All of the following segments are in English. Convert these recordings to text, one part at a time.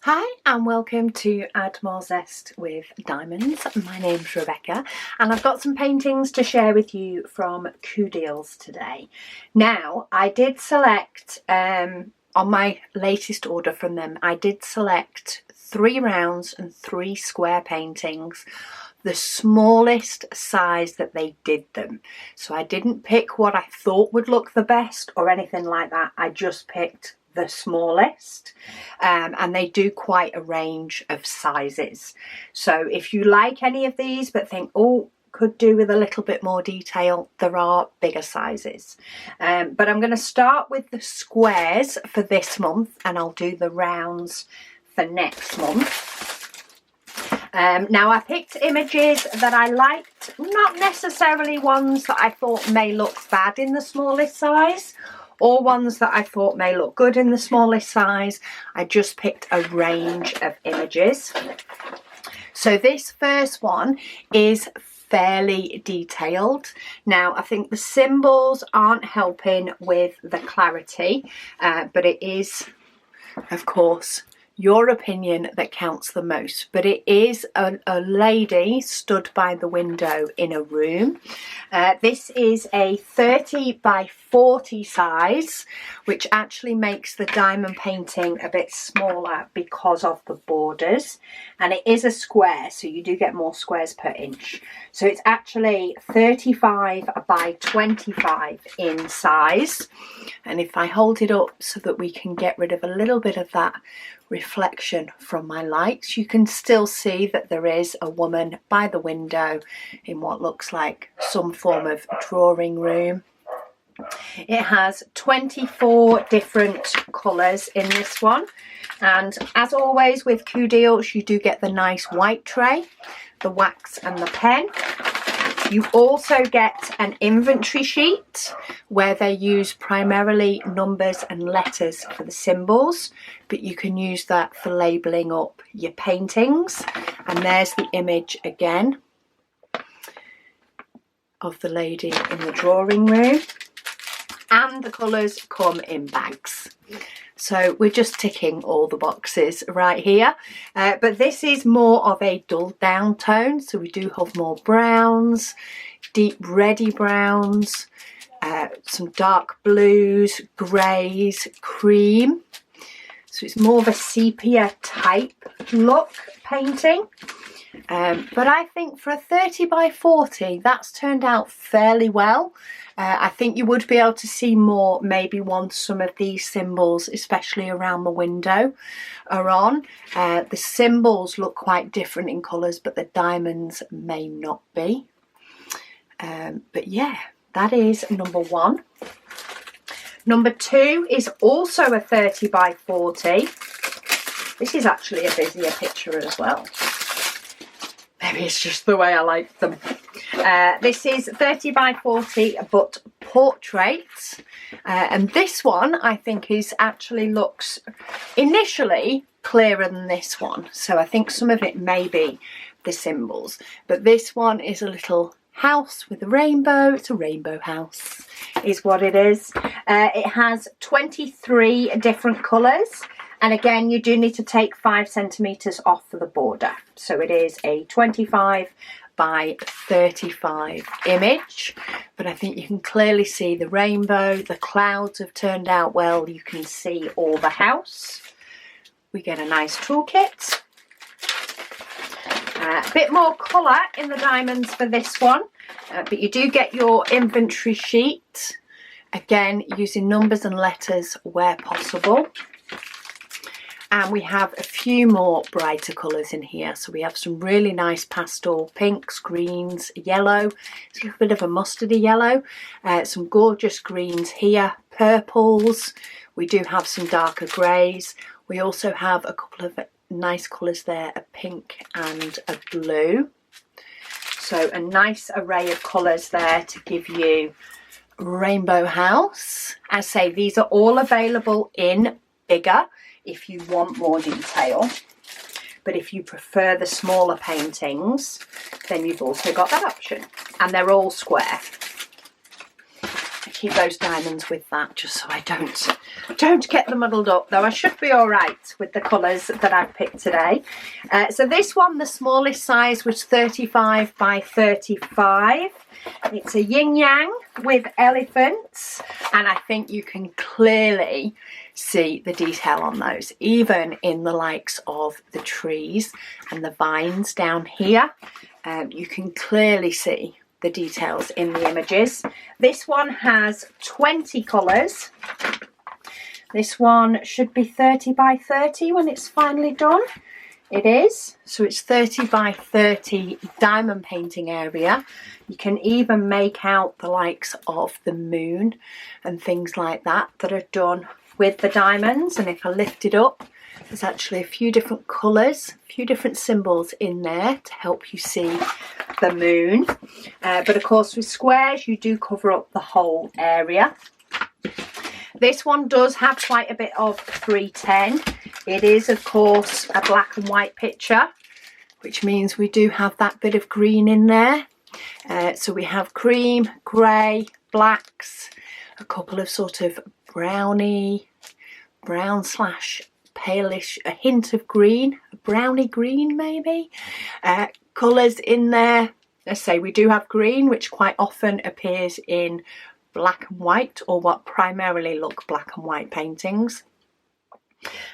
Hi and welcome to Add More Zest with Diamonds. My name's Rebecca and I've got some paintings to share with you from CooDeals today. Now I did select, on my latest order from them, I did select 3 rounds and 3 square paintings, the smallest size that they did them. So I didn't pick what I thought would look the best or anything like that. I just picked the smallest, and they do quite a range of sizes. So if you like any of these but think, oh, could do with a little bit more detail, there are bigger sizes. But I'm going to start with the squares for this month and I'll do the rounds for next month. Now I picked images that I liked, not necessarily ones that I thought may look bad in the smallest size, or ones that I thought may look good in the smallest size. I just picked a range of images. So this first one is fairly detailed. Now I think the symbols aren't helping with the clarity, but it is, of course, your opinion that counts the most. But it is a lady stood by the window in a room. This is a 30 by 40 size, which actually makes the diamond painting a bit smaller because of the borders, and it is a square, so you do get more squares per inch. So it's actually 35 by 25 in size. And if I hold it up so that we can get rid of a little bit of that reflection from my lights, you can still see that there is a woman by the window in what looks like some form of drawing room. It has 24 different colours in this one, and as always with CooDeals you do get the nice white tray, the wax and the pen. You also get an inventory sheet where they use primarily numbers and letters for the symbols, but you can use that for labelling up your paintings. And there's the image again of the lady in the drawing room. And the colours come in bags. So we're just ticking all the boxes right here. But this is more of a dulled down tone. So we do have more browns, deep reddy browns, some dark blues, greys, cream. So it's more of a sepia type look painting. But I think for a 30 by 40, that's turned out fairly well. I think you would be able to see more maybe once some of these symbols, especially around the window, are on. The symbols look quite different in colours, but the diamonds may not be. But yeah, that is number 1. Number 2 is also a 30 by 40. This is actually a busier picture as well. Maybe it's just the way I like them. This is 30 by 40 but portraits, and this one I think is actually looks initially clearer than this one, so I think some of it may be the symbols, but this one is a little house with a rainbow. It's a rainbow house is what it is. It has 23 different colours. And again, you do need to take 5 centimetres off for the border. So it is a 25 by 35 image. But I think you can clearly see the rainbow. The clouds have turned out well. You can see all the house. We get a nice toolkit. A bit more colour in the diamonds for this one. But you do get your inventory sheet. Again, using numbers and letters where possible. And we have a few more brighter colours in here. So we have some really nice pastel pinks, greens, yellow. It's a little bit of a mustardy yellow. Some gorgeous greens here, purples. We do have some darker greys. We also have a couple of nice colours there, a pink and a blue. So a nice array of colours there to give you rainbow house. As I say, these are all available in bigger if you want more detail, but if you prefer the smaller paintings, then you've also got that option, and they're all square. keep those diamonds with that, just so I don't get them muddled up, though I should be all right with the colours that I've picked today. So this one, the smallest size was 35 by 35. It's a yin yang with elephants, and I think you can clearly see the detail on those, even in the likes of the trees and the vines down here. You can clearly see the details in the images. This one has 20 colours. This one should be 30 by 30 when it's finally done. It is. So it's 30 by 30 diamond painting area. You can even make out the likes of the moon and things like that are done with the diamonds. And if I lift it up, there's actually a few different colours, a few different symbols in there to help you see the moon. But of course with squares you do cover up the whole area. This one does have quite a bit of 310. It is of course a black and white picture, which means we do have that bit of green in there. So we have cream, grey, blacks, a couple of sort of brownie, brown slash palish, a hint of green, a brownie green maybe. Colours in there, let's say we do have green, which quite often appears in black and white, or what primarily look black and white paintings,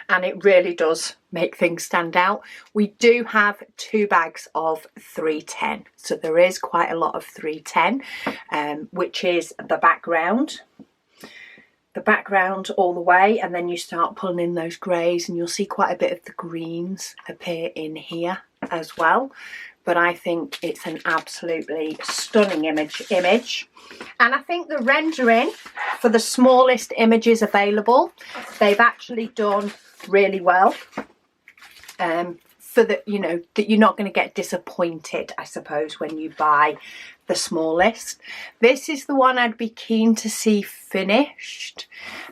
and it really does make things stand out. We do have 2 bags of 310, so there is quite a lot of 310, which is the background all the way, and then you start pulling in those greys and you'll see quite a bit of the greens appear in here as well. But I think it's an absolutely stunning image, and I think the rendering for the smallest images available, they've actually done really well. For the, you know, that you're not going to get disappointed, I suppose, when you buy the smallest. This is the one I'd be keen to see finished,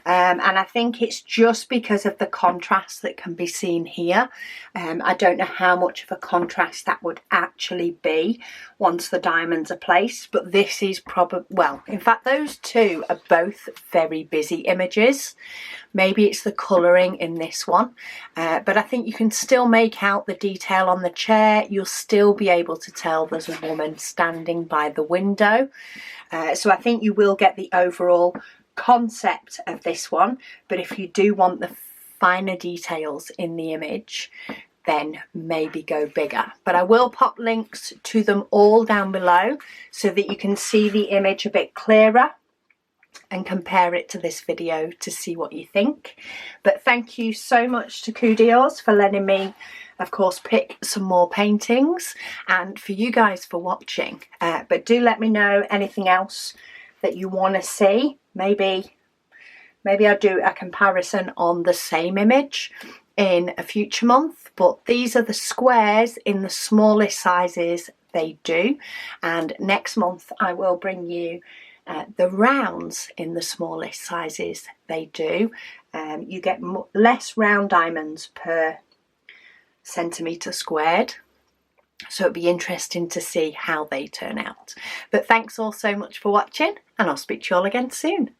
and I think it's just because of the contrast that can be seen here. I don't know how much of a contrast that would actually be once the diamonds are placed, but this is probably, well, in fact those two are both very busy images. Maybe it's the colouring in this one, but I think you can still make out the detail on the chair. You'll still be able to tell there's a woman standing by the window. So I think you will get the overall concept of this one, but if you do want the finer details in the image, then maybe go bigger. But I will pop links to them all down below so that you can see the image a bit clearer and compare it to this video to see what you think. But thank you so much to CooDeals for letting me, of course, pick some more paintings, and for you guys for watching. But do let me know anything else that you want to see. Maybe I'll do a comparison on the same image in a future month, but these are the squares in the smallest sizes they do, and next month I will bring you the rounds in the smallest sizes they do. You get less round diamonds per centimetre squared, so it'll be interesting to see how they turn out. But thanks all so much for watching, and I'll speak to you all again soon.